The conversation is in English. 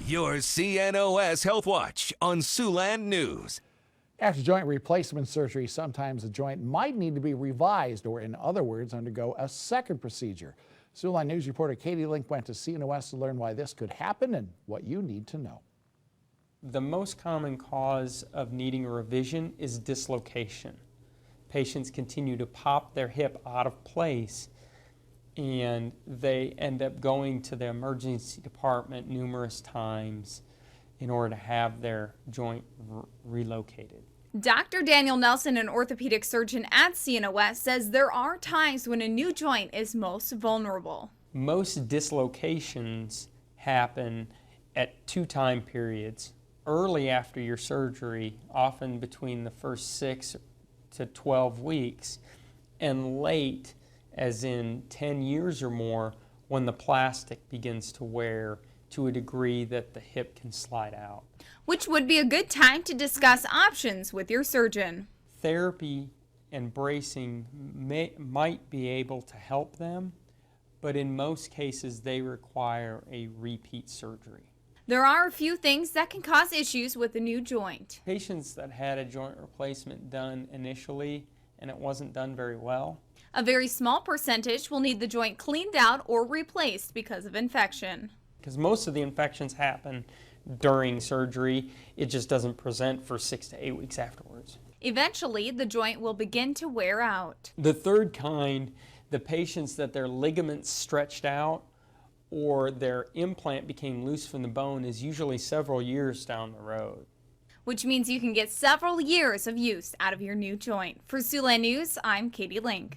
Your CNOS Health Watch on Siouxland News. After joint replacement surgery, sometimes the joint might need to be revised, or in other words, undergo a second procedure. Siouxland News reporter Katie Link went to CNOS to learn why this could happen and what you need to know. The most common cause of needing a revision is dislocation. Patients continue to pop their hip out of place and they end up going to the emergency department numerous times in order to have their joint relocated. Dr. Daniel Nelson, an orthopedic surgeon at CNOS, says there are times when a new joint is most vulnerable. Most dislocations happen at two time periods. Early after your surgery, often between the first 6 to 12 weeks, and late, as in 10 years or more, when the plastic begins to wear to a degree that the hip can slide out. Which would be a good time to discuss options with your surgeon. Therapy and bracing might be able to help them, but in most cases they require a repeat surgery. There are a few things that can cause issues with a new joint. Patients that had a joint replacement done initially and it wasn't done very well, A very small percentage will need the joint cleaned out or replaced because of infection. because most of the infections happen during surgery, it just doesn't present for 6 to 8 weeks afterwards. Eventually, the joint will begin to wear out. The third kind, the patients that their ligaments stretched out or their implant became loose from the bone, is usually several years down the road. Which means you can get several years of use out of your new joint. For Siouxland News, I'm Katie Link.